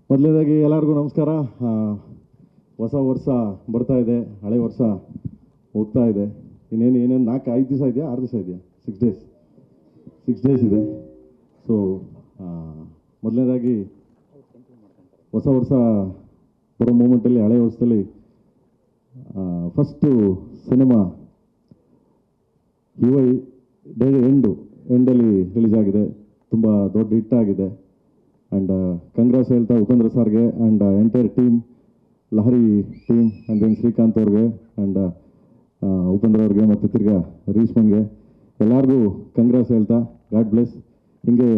ಮೊದಲನೇದಾಗಿ ಎಲ್ಲರಿಗೂ ನಮಸ್ಕಾರ. ಹೊಸ ವರ್ಷ ಬರ್ತಾ ಇದೆ, ಹಳೆ ವರ್ಷ ಹೋಗ್ತಾ ಇದೆ. ಏನೇನು 4-5 ದಿವಸ ಇದೆಯಾ, 6 ದಿವಸ ಇದೆಯಾ? 6 ಡೇಸ್ ಇದೆ. ಸೊ ಮೊದಲನೇದಾಗಿ ಹೊಸ ವರ್ಷ ಬರೋ ಮೂಮೆಂಟಲ್ಲಿ, ಹಳೆ ವರ್ಷದಲ್ಲಿ ಫಸ್ಟು ಸಿನಿಮಾ UI ಎಂಡಲ್ಲಿ ರಿಲೀಸ್ ಆಗಿದೆ. ತುಂಬ ದೊಡ್ಡ ಹಿಟ್ ಆಗಿದೆ. ಆ್ಯಂಡ್ ಕಂಗ್ರಾಸ್ ಹೇಳ್ತಾ ಉಪೇಂದ್ರ ಸರ್ಗೆ and entire team, Lahari team and then Srikanth ಅವ್ರಿಗೆ ಆ್ಯಂಡ್ ಉಪೇಂದ್ರ ಅವ್ರಿಗೆ ಮತ್ತು ತಿರ್ಗಾ ರೀಶ್ಮನ್ಗೆ ಎಲ್ಲರಿಗೂ ಕಂಗ್ರಾಸ್ ಹೇಳ್ತಾ ಗಾಡ್ ಬ್ಲೆಸ್. ಹಿಂಗೆ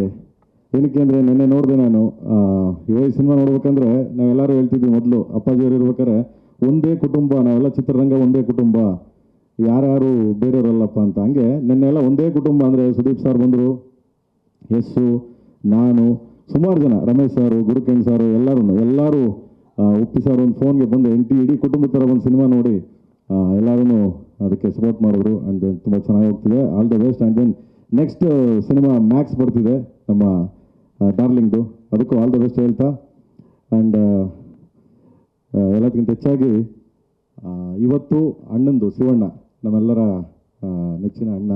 ಏನಕ್ಕೆ ಅಂದರೆ ನೆನ್ನೆ ನೋಡಿದೆ ನಾನು UI ಸಿನಿಮಾ ನೋಡ್ಬೇಕಂದ್ರೆ ನಾವೆಲ್ಲರೂ ಹೇಳ್ತಿದ್ವಿ ಮೊದಲು ಅಪ್ಪಾಜಿಯವರು ಇರ್ಬೇಕಾದ್ರೆ ಒಂದೇ ಕುಟುಂಬ, ನಾವೆಲ್ಲ ಚಿತ್ರರಂಗ ಒಂದೇ ಕುಟುಂಬ, ಯಾರ್ಯಾರು ಬೇರೆಯವರಲ್ಲಪ್ಪ ಅಂತ. ಹಂಗೆ ನೆನ್ನೆಲ್ಲ ಒಂದೇ ಕುಟುಂಬ ಅಂದರೆ ಸುದೀಪ್ ಸರ್ ಬಂದರು, ಯಸ್ಸು, ನಾನು, ಸುಮಾರು ಜನ, ರಮೇಶ್ ಸಾರು, ಗುರುಕಿರಣ್ ಸಾರು, ಎಲ್ಲರೂ ಉಪ್ಪಿ ಸರ್ ಒಂದು ಫೋನ್ಗೆ ಬಂದು ಇಡೀ ಕುಟುಂಬದ ಥರ ಒಂದು ಸಿನಿಮಾ ನೋಡಿ ಎಲ್ಲರೂ ಅದಕ್ಕೆ ಸಪೋರ್ಟ್ ಮಾಡಿದ್ರು. ಆ್ಯಂಡ್ ದೆನ್ ತುಂಬ ಚೆನ್ನಾಗಿ ಹೋಗ್ತಿದೆ. All the best. And then next cinema Max ಬರ್ತಿದೆ ನಮ್ಮ ಡಾರ್ಲಿಂಗ್ದು, ಅದಕ್ಕೂ ಆಲ್ ದ ಬೆಸ್ಟ್ ಹೇಳ್ತಾ. ಆ್ಯಂಡ್ ಎಲ್ಲದಕ್ಕಿಂತ ಹೆಚ್ಚಾಗಿ ಇವತ್ತು ಅಣ್ಣಂದು, ಶಿವಣ್ಣ ನಮ್ಮೆಲ್ಲರ ನೆಚ್ಚಿನ ಅಣ್ಣ,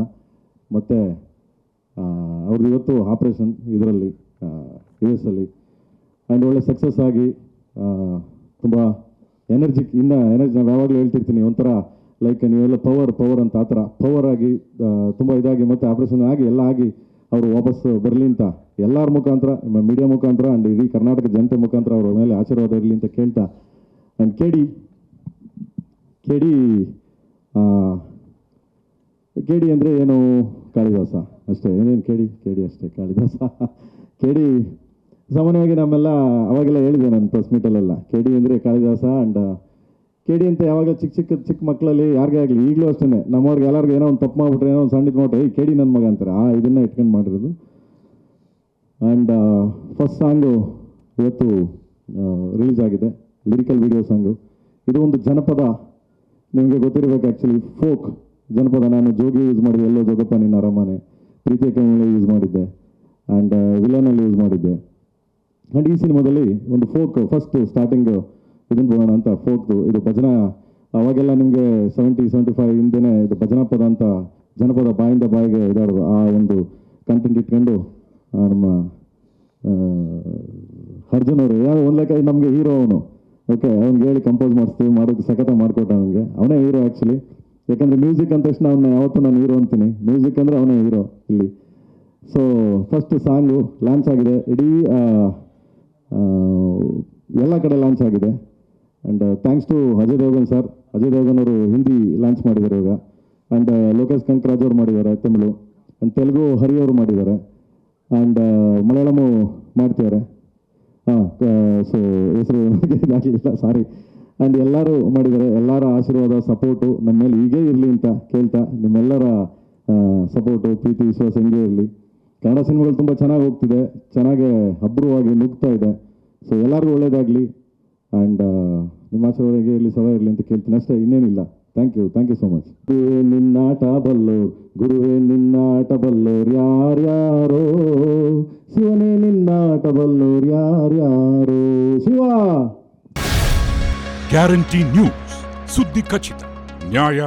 ಮತ್ತು ಅವ್ರದ್ದು ಇವತ್ತು ಆಪ್ರೇಷನ್ ಇದರಲ್ಲಿ US ಅಲ್ಲಿ. ಆ್ಯಂಡ್ ಒಳ್ಳೆ ಸಕ್ಸಸ್ ಆಗಿ ತುಂಬ ಎನರ್ಜಿ ನಾವು ಯಾವಾಗಲೂ ಹೇಳ್ತಿರ್ತೀನಿ, ಒಂಥರ ಲೈಕ್ ನೀವೆಲ್ಲ ಪವರ್ ಅಂತ, ಆ ಥರ ಪವರ್ ಆಗಿ ತುಂಬ ಇದಾಗಿ ಮತ್ತು ಆಪ್ರೇಷನ್ ಆಗಿ ಎಲ್ಲ ಆಗಿ ಅವರು ವಾಪಸ್ ಬರಲಿ ಅಂತ ಎಲ್ಲರ ಮುಖಾಂತರ, ಮೀಡಿಯಾ ಮುಖಾಂತರ ಆ್ಯಂಡ್ ಇಡೀ ಕರ್ನಾಟಕ ಜನತೆ ಮುಖಾಂತರ ಅವ್ರ ಮೇಲೆ ಆಶೀರ್ವಾದ ಇರಲಿ ಅಂತ ಕೇಳ್ತಾ. ಆ್ಯಂಡ್ ಕೇಡಿ ಅಂದರೆ ಏನು, ಕಾಳಿದಾಸ ಅಷ್ಟೇ, ಏನೇನು ಕೇಡಿ ಅಷ್ಟೇ, ಕಾಳಿದಾಸ. ಕೇಡಿ ಸಾಮಾನ್ಯವಾಗಿ ನಮ್ಮೆಲ್ಲ ಅವಾಗೆಲ್ಲ ಹೇಳಿದೆ ನಾನು ಪ್ರೆಸ್ ಮೀಟಲ್ಲೆಲ್ಲ, ಕೇಡಿ ಅಂದರೆ ಕಾಳಿದಾಸ. ಆ್ಯಂಡ್ ಕೇಡಿ ಅಂತ ಯಾವಾಗ ಚಿಕ್ಕ ಮಕ್ಕಳಲ್ಲಿ ಯಾರಿಗೇ ಆಗಲಿ, ಈಗಲೂ ಅಷ್ಟೇ ನಮ್ಮವ್ರಿಗೆ ಎಲ್ಲರಿಗೂ ಏನೋ ಒಂದು ತಪ್ಪು ಮಾಡಿಬಿಟ್ರೆ, ಏನೋ ಒಂದು ಸಣ್ಣಿದ್ದು ಮಾಡಿಬಿಟ್ರೆ ಈ ಕೇಡಿ ನನ್ನ ಮಗ ಅಂತಾರೆ. ಇದನ್ನು ಇಟ್ಕೊಂಡು ಮಾಡಿರೋದು. ಆ್ಯಂಡ್ ಫಸ್ಟ್ ಸಾಂಗು ಇವತ್ತು ರಿಲೀಸ್ ಆಗಿದೆ, ಲಿರಿಕಲ್ ವಿಡಿಯೋ ಸಾಂಗು. ಇದು ಒಂದು ಜನಪದ, ನಿಮಗೆ ಗೊತ್ತಿರಬೇಕು ಆ್ಯಕ್ಚುಲಿ, ಫೋಕ್ ಜನಪದ. ನಾನು ಜೋಗಿ ಯೂಸ್ ಮಾಡಿದ್ದೆ, ಎಲ್ಲೋ ಜೋಗಪ್ಪ ನಿನ್ನ ಅರಮನೆ, ಪ್ರೀತಿಯ ಕೈಮಳೆ ಯೂಸ್ ಮಾಡಿದ್ದೆ, ಆ್ಯಂಡ್ ವಿಲನಲ್ಲಿ ಯೂಸ್ ಮಾಡಿದ್ದೆ. ಆ್ಯಂಡ್ ಈ ಸಿನಿಮಾದಲ್ಲಿ ಒಂದು ಫೋಕ್, ಫಸ್ಟ್ ಸ್ಟಾರ್ಟಿಂಗ್ ಇದನ್ನು ಬರೋಣ ಅಂತ ಫೋಕ್ದು. ಇದು ಭಜನಾ, ಅವಾಗೆಲ್ಲ ನಿಮಗೆ 70-75 ಹಿಂದೆನೇ ಇದು ಭಜನಾ ಪದ ಅಂತ, ಜನಪದ ಬಾಯಿಂದ ಬಾಯಿಗೆ ಇದಾಡೋದು. ಆ ಒಂದು ಕಂಟೆಂಟ್ ಇಟ್ಕೊಂಡು ನಮ್ಮ ಅರ್ಜುನ್ ಅವರು ಯಾವ ಒಂದು ಲೆಕ್ಕ ನಮಗೆ ಹೀರೋ ಅವನು. ಓಕೆ, ಅವ್ನಿಗೆ ಹೇಳಿ ಕಂಪೋಸ್ ಮಾಡಿಸ್ತೀವಿ, ಮಾಡೋದು ಸಖತ ಮಾಡಿಕೊಟ್ಟ. ಅವನೇ ಹೀರೋ ಆ್ಯಕ್ಚುಲಿ. ಯಾಕಂದರೆ ಮ್ಯೂಸಿಕ್ ಅಂದ ತಕ್ಷಣ ಯಾವತ್ತೂ ನಾನು ಹೀರೋ ಅಂತೀನಿ, ಮ್ಯೂಸಿಕ್ ಅಂದರೆ ಅವನೇ ಹೀರೋ ಇಲ್ಲಿ. ಸೊ ಫಸ್ಟ್ ಸಾಂಗು ಲಾಂಚ್ ಆಗಿದೆ, ಇಡೀ ಎಲ್ಲ ಕಡೆ ಲಾಂಚ್ ಆಗಿದೆ. And thanks to Ajay Devgan sir. Ajay Devgan ಅವರು ಹಿಂದಿ ಲಾಂಚ್ ಮಾಡಿದ್ದಾರೆ ಇವಾಗ. ಆ್ಯಂಡ್ ಲೋಕೇಶ್ ಕನಕರಾಜ್ ಅವರು ಮಾಡಿದ್ದಾರೆ ತಮಿಳು, ಆ್ಯಂಡ್ ತೆಲುಗು ಹರಿ ಅವರು ಮಾಡಿದ್ದಾರೆ, ಆ್ಯಂಡ್ ಮಲಯಾಳಮು ಮಾಡ್ತಿದ್ದಾರೆ. ಸೊ ಹೆಸರು ಇದಾಗಲಿಲ್ಲ, ಸಾರಿ. ಆ್ಯಂಡ್ ಎಲ್ಲರೂ ಮಾಡಿದ್ದಾರೆ. ಎಲ್ಲರ ಆಶೀರ್ವಾದ, ಸಪೋರ್ಟು ನಮ್ಮ ಮೇಲೆ ಹೀಗೇ ಇರಲಿ ಅಂತ ಕೇಳ್ತಾ, ನಿಮ್ಮೆಲ್ಲರ ಸಪೋರ್ಟು, ಪ್ರೀತಿ, ವಿಶ್ವಾಸ ಹಿಂಗೆ ಇರಲಿ. ಕನ್ನಡ ಸಿನಿಮಾಗಳು ತುಂಬ ಚೆನ್ನಾಗಿ ಹೋಗ್ತಿದೆ, ಚೆನ್ನಾಗೆ ಅಬ್ರವಾಗಿ ನುಗ್ತಾ ಇದೆ. ಸೊ ಎಲ್ಲರಿಗೂ ಒಳ್ಳೇದಾಗಲಿ. ಆ್ಯಂಡ್ ನಿಮ್ಮ ಆಶೀರ್ವಾದ ಇರಲಿ, ಸದಾ ಇರಲಿ ಅಂತ ಕೇಳ್ತೀನಿ ಅಷ್ಟೇ, ಇನ್ನೇನಿಲ್ಲ. Thank you so much. ಗುರುವೇ ನಿನ್ನಾಟ ಬಲ್ಲೋರ್, ಗುರುವೇ ನಿನ್ನಾಟ ಬಲ್ಲೋರ್ ಯಾರ್ಯಾರೋ, ಶಿವನೇ ನಿನ್ನಾಟ ಬಲ್ಲೋರ್ ಯಾರ್ಯಾರೋ. ಶಿವ. ಗ್ಯಾರಂಟಿ ನ್ಯೂಸ್, ಸುದ್ದಿ ಖಚಿತ, ನ್ಯಾಯ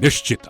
ನಿಶ್ಚಿತ.